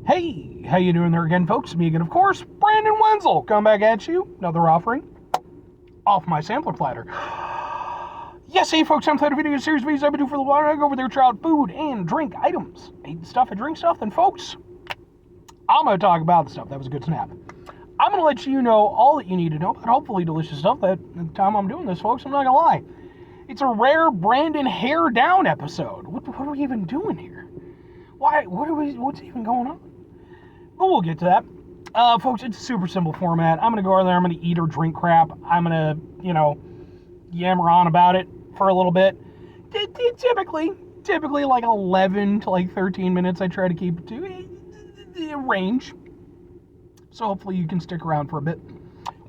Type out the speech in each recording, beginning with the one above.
Hey, how you doing there again, folks? Me again, of course, Brandon Wenzel, coming back at you. Another offering off my sampler platter. Yes, hey, folks, I'm Platter Video Series videos I've been doing for the while. I go over there, try out food and drink items. Eat stuff and drink stuff, then, folks, I'm going to talk about the stuff. That was a good snap. I'm going to let you know all that you need to know about hopefully delicious stuff. That the time I'm doing this, folks, I'm not going to lie. It's a rare Brandon hair down episode. What are we even doing here? What's even going on? But we'll get to that. Folks, it's a super simple format. I'm going to go over there, I'm going to eat or drink crap. I'm going to, yammer on about it for a little bit. Typically like 11 to like 13 minutes I try to keep it to a range. So hopefully you can stick around for a bit.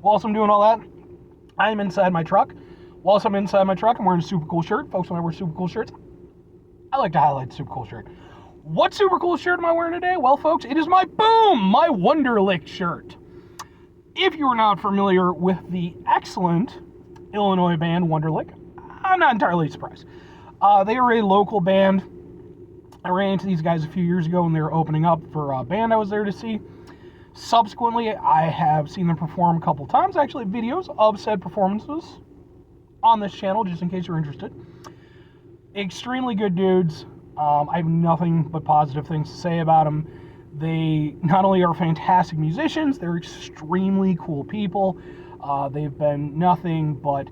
Whilst I'm doing all that, I'm inside my truck. Whilst I'm inside my truck, I'm wearing a super cool shirt. Folks, when I wear super cool shirts, I like to highlight the super cool shirt. What super cool shirt am I wearing today? Well, folks, it is my Wonderlick shirt. If you are not familiar with the excellent Illinois band Wonderlick, I'm not entirely surprised. They are a local band. I ran into these guys a few years ago when they were opening up for a band I was there to see. Subsequently, I have seen them perform a couple times, actually videos of said performances on this channel, just in case you're interested. Extremely good dudes. I have nothing but positive things to say about them. They not only are fantastic musicians, they're extremely cool people. They've been nothing but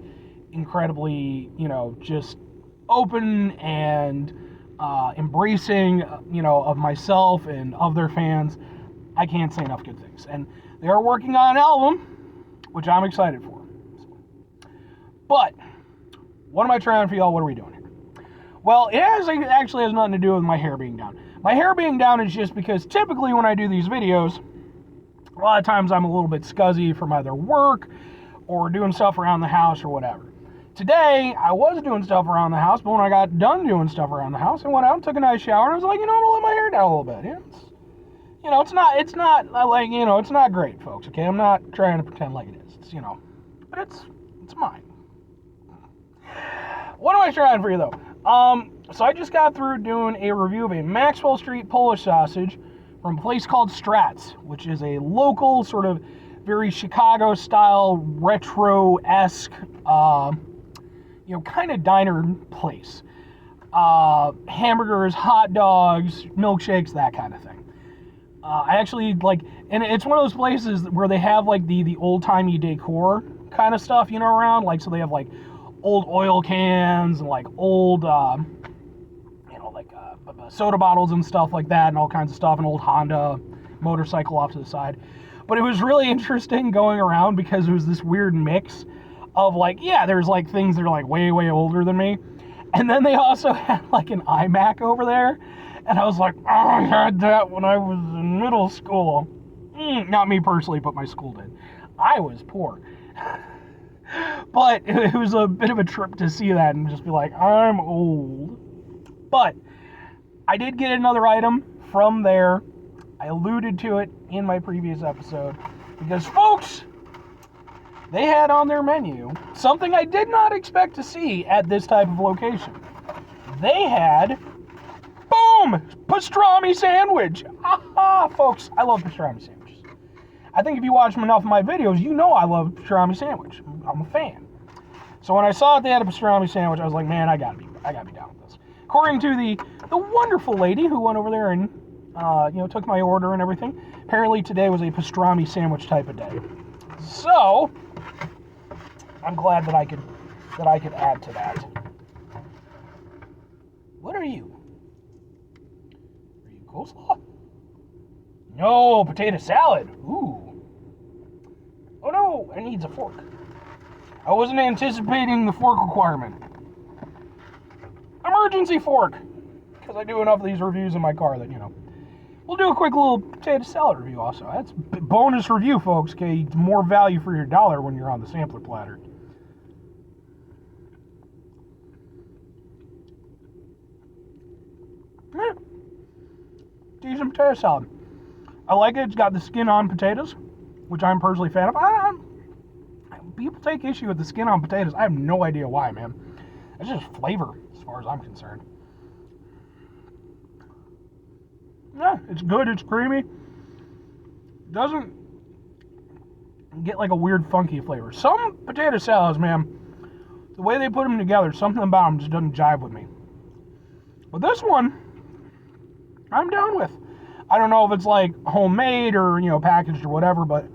incredibly, just open and embracing, of myself and of their fans. I can't say enough good things. And they are working on an album, which I'm excited for. But, what am I trying for y'all? What are we doing here? Well, it actually has nothing to do with my hair being down. My hair being down is just because typically when I do these videos, a lot of times I'm a little bit scuzzy from either work or doing stuff around the house or whatever. Today, I was doing stuff around the house, but when I got done doing stuff around the house, I went out and took a nice shower, and I was like, I'm gonna let my hair down a little bit. It's not great, folks, okay? I'm not trying to pretend like it is. But it's mine. What am I trying for you, though? So I just got through doing a review of a Maxwell Street Polish sausage from a place called Strat, which is a local sort of very Chicago-style, retro-esque, kind of diner place. Hamburgers, hot dogs, milkshakes, that kind of thing. I actually and it's one of those places where they have like the old-timey decor kind of stuff, around. So they have old oil cans and old, soda bottles and stuff like that, and all kinds of stuff, an old Honda motorcycle off to the side. But it was really interesting going around because it was this weird mix of there's things that are way, way older than me. And then they also had an iMac over there. And I was like, oh, I had that when I was in middle school. Not me personally, but my school did. I was poor. But it was a bit of a trip to see that and just be like, I'm old. But I did get another item from there. I alluded to it in my previous episode. Because, folks, they had on their menu something I did not expect to see at this type of location. They had, boom, pastrami sandwich. Aha, folks, I love pastrami sandwiches. I think if you watch enough of my videos, you know I love pastrami sandwich. I'm a fan. So when I saw that they had a pastrami sandwich, I was like, man, I gotta be down with this. According to the wonderful lady who went over there and took my order and everything, apparently today was a pastrami sandwich type of day. So I'm glad that I could add to that. What are you? Are you coleslaw? No, potato salad. Ooh. Oh no, it needs a fork. I wasn't anticipating the fork requirement. Emergency fork. Because I do enough of these reviews in my car that, We'll do a quick little potato salad review also. That's a bonus review, folks. Okay, more value for your dollar when you're on the sampler platter. Decent potato salad. I like it. It's got the skin-on potatoes, which I'm personally a fan of. People take issue with the skin-on potatoes. I have no idea why, man. It's just flavor, as far as I'm concerned. Yeah, it's good. It's creamy. Doesn't get like a weird funky flavor. Some potato salads, man, the way they put them together, something about them just doesn't jive with me. But this one, I'm down with. I don't know if it's like homemade or, packaged or whatever, but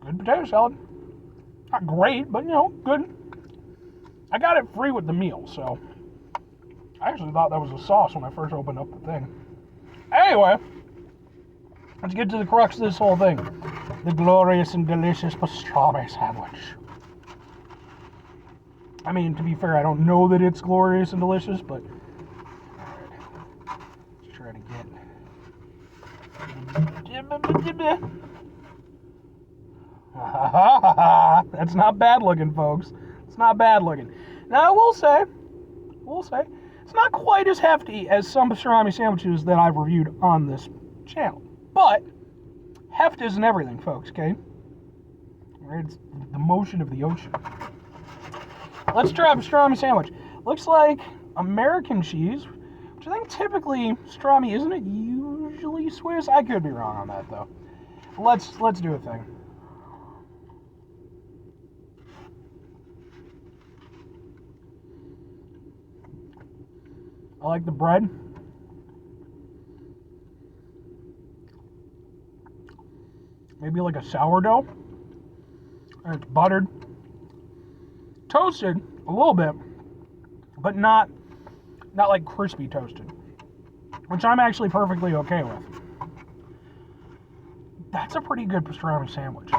good potato salad. Not great, but, good. I got it free with the meal, so I actually thought that was a sauce when I first opened up the thing. Anyway, let's get to the crux of this whole thing. The glorious and delicious pastrami sandwich. I mean, to be fair, I don't know that it's glorious and delicious, but let's try to get. That's not bad looking, folks. It's not bad looking. Now, I will say, it's not quite as hefty as some pastrami sandwiches that I've reviewed on this channel. But heft isn't everything, folks, okay? It's the motion of the ocean. Let's try a pastrami sandwich. Looks like American cheese, which I think typically pastrami, isn't it usually Swiss? I could be wrong on that, though. Let's do a thing. I like the bread. Maybe like a sourdough. And it's buttered. Toasted a little bit, but not like crispy toasted, which I'm actually perfectly okay with. That's a pretty good pastrami sandwich.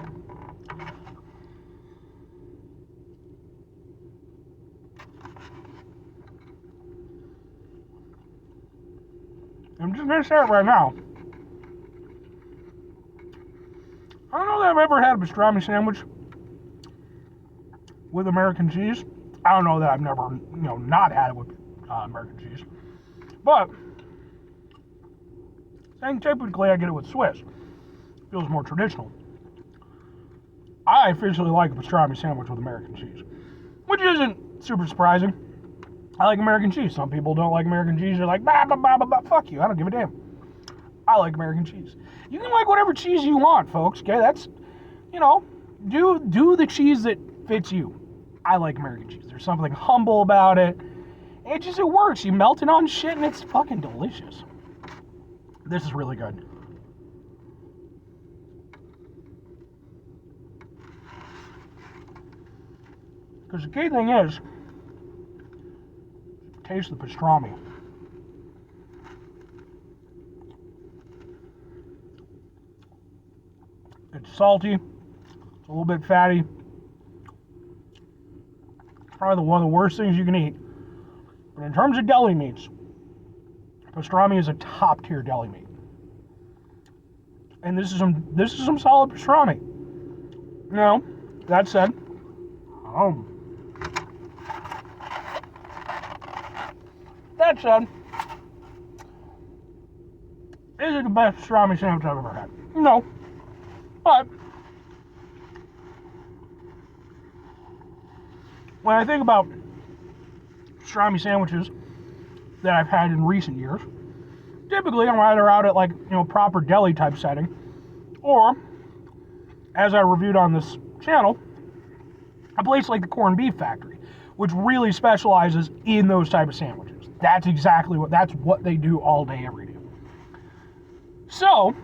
I'm just going to say it right now. I don't know that I've ever had a pastrami sandwich with American cheese. I don't know that I've never, not had it with American cheese. But, saying typically I get it with Swiss. Feels more traditional. I officially like a pastrami sandwich with American cheese, which isn't super surprising. I like American cheese. Some people don't like American cheese. They're like, bah, bah, bah, bah, bah. Fuck you. I don't give a damn. I like American cheese. You can like whatever cheese you want, folks. Okay, that's, do the cheese that fits you. I like American cheese. There's something humble about it. It works. You melt it on shit and it's fucking delicious. This is really good. Because the key thing is, taste the pastrami. It's salty. It's a little bit fatty. Probably one of the worst things you can eat. But in terms of deli meats, pastrami is a top tier deli meat. And this is some solid pastrami. Now, that said, is it the best pastrami sandwich I've ever had? No. But when I think about pastrami sandwiches that I've had in recent years, typically I'm either out at proper deli type setting, or as I reviewed on this channel, a place like the Corned Beef Factory, which really specializes in those type of sandwiches. That's what they do all day, every day. So,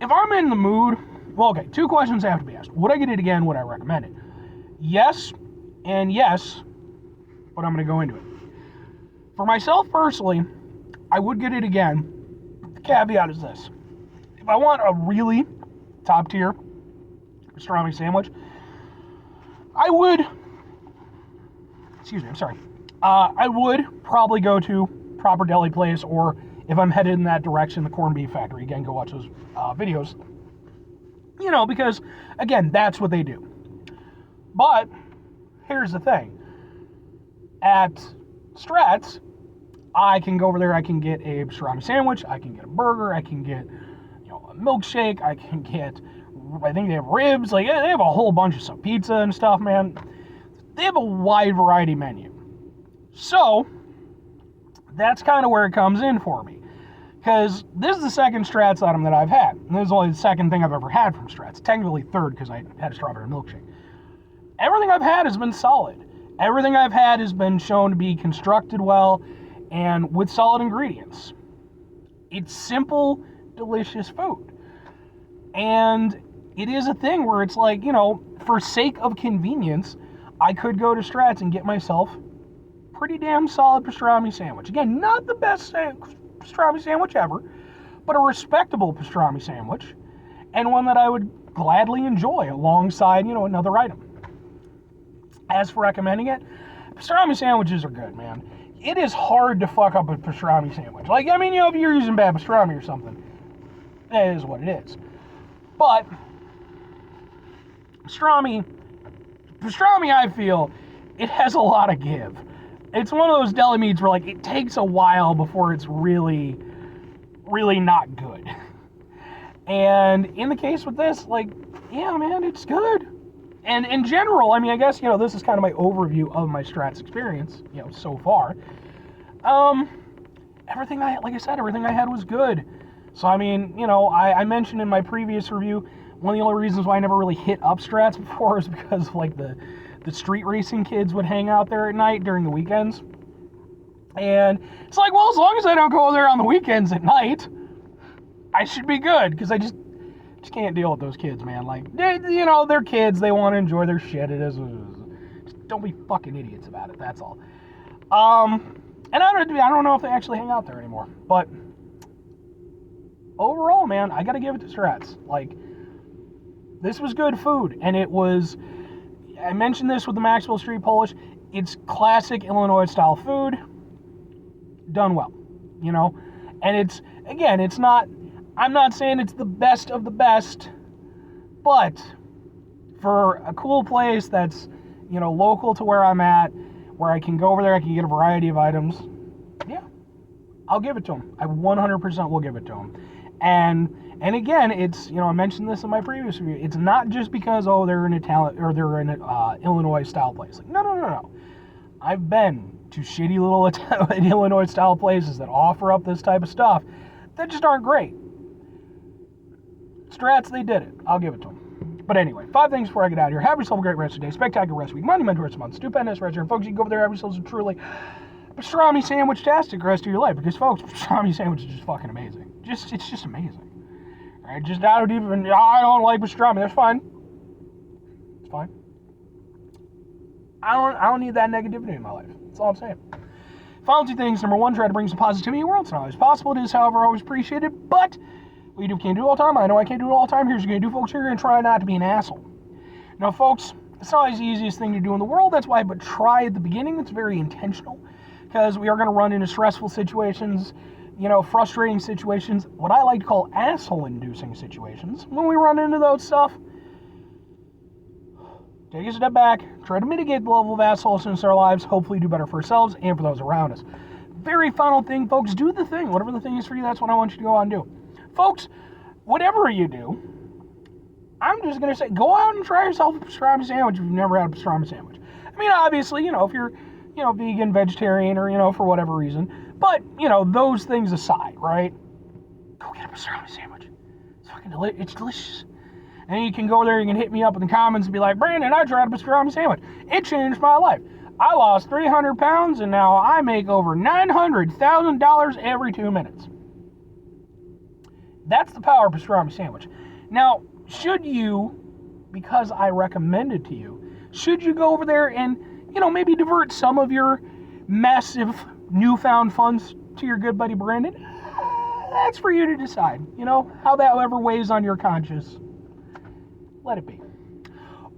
if I'm in the mood, well, okay, two questions have to be asked. Would I get it again? Would I recommend it? Yes, and yes, but I'm going to go into it. For myself personally, I would get it again. The caveat is this. If I want a really top tier pastrami sandwich, I would probably go to proper deli place, or if I'm headed in that direction, the Corned Beef Factory. Again, go watch those videos. Because, again, that's what they do. But, here's the thing. At Strat, I can go over there, I can get a pastrami sandwich, I can get a burger, I can get, a milkshake, I think they have ribs, they have a whole bunch of stuff, pizza and stuff, man. They have a wide variety menu. So, That's kind of where it comes in for me. Because this is the second Strats item that I've had. And this is only the second thing I've ever had from Strats. Technically third, because I had a strawberry milkshake. Everything I've had has been solid. Everything I've had has been shown to be constructed well and with solid ingredients. It's simple, delicious food. And it is a thing where it's like, for sake of convenience, I could go to Strats and get myself pretty damn solid pastrami sandwich. Again, not the best pastrami sandwich ever, but a respectable pastrami sandwich, and one that I would gladly enjoy alongside, another item. As for recommending it, pastrami sandwiches are good, man. It is hard to fuck up a pastrami sandwich. Like, if you're using bad pastrami or something, that is what it is. But pastrami, I feel, it has a lot of give. It's one of those deli meats where, it takes a while before it's really, really not good. And in the case with this, yeah, man, it's good. And in general, I guess, this is kind of my overview of my Strats experience, so far. Everything I had was good. So, I mentioned in my previous review, one of the only reasons why I never really hit up Strats before is because the street racing kids would hang out there at night during the weekends. And it's like, well, as long as I don't go there on the weekends at night, I should be good, because I just can't deal with those kids, man. They're kids, they want to enjoy their shit. It is what it is. Just don't be fucking idiots about it, that's all. And I don't know if they actually hang out there anymore, but overall, man, I gotta give it to Strats. This was good food, and it was, I mentioned this with the Maxwell Street Polish, it's classic Illinois-style food, done well, and it's not, I'm not saying it's the best of the best, but for a cool place that's, local to where I'm at, where I can go over there, I can get a variety of items, yeah, I'll give it to them. I 100% will give it to them. And again, it's, I mentioned this in my previous review, it's not just because, they're in Italian, or they're in an Illinois-style place. No. I've been to shitty little Illinois-style places that offer up this type of stuff that just aren't great. Strats, they did it. I'll give it to them. But anyway, 5 things before I get out of here. Have yourself a great rest of the day, spectacular rest of the week, monumental rest of the month, stupendous rest of your, folks, you can go over there, have yourselves a truly pastrami sandwich-tastic rest of your life, because, folks, pastrami sandwich is just fucking amazing. It's just amazing. Alright, I don't like pastrami, that's fine. It's fine. I don't need that negativity in my life. That's all I'm saying. Final 2 things. Number 1, try to bring some positivity in the world. It's not always possible. It is, however, always appreciated, but we can't do it all the time. I know I can't do it all the time. Here's what you're going to do, folks. You're going to try not to be an asshole. Now, folks, it's not always the easiest thing to do in the world. That's why, but try at the beginning. It's very intentional, because we are going to run into stressful situations, frustrating situations, what I like to call asshole-inducing situations. When we run into those stuff, take a step back, try to mitigate the level of assholeness in our lives, hopefully do better for ourselves and for those around us. Very final thing, folks, do the thing. Whatever the thing is for you, that's what I want you to go out and do. Folks, whatever you do, I'm just going to say, go out and try yourself a pastrami sandwich if you've never had a pastrami sandwich. Obviously, if you're, vegan, vegetarian, or, for whatever reason. But, those things aside, right? Go get a pastrami sandwich. It's fucking delicious. It's delicious. And you can go there, you can hit me up in the comments and be like, Brandon, I tried a pastrami sandwich. It changed my life. I lost 300 pounds, and now I make over $900,000 every 2 minutes. That's the power of pastrami sandwich. Now, should you, because I recommend it to you, should you go over there and, maybe divert some of your massive newfound funds to your good buddy Brandon? That's for you to decide. How that ever weighs on your conscience, let it be.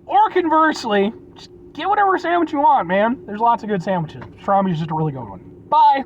Or conversely, just get whatever sandwich you want, man. There's lots of good sandwiches. Pastrami is just a really good one. Bye.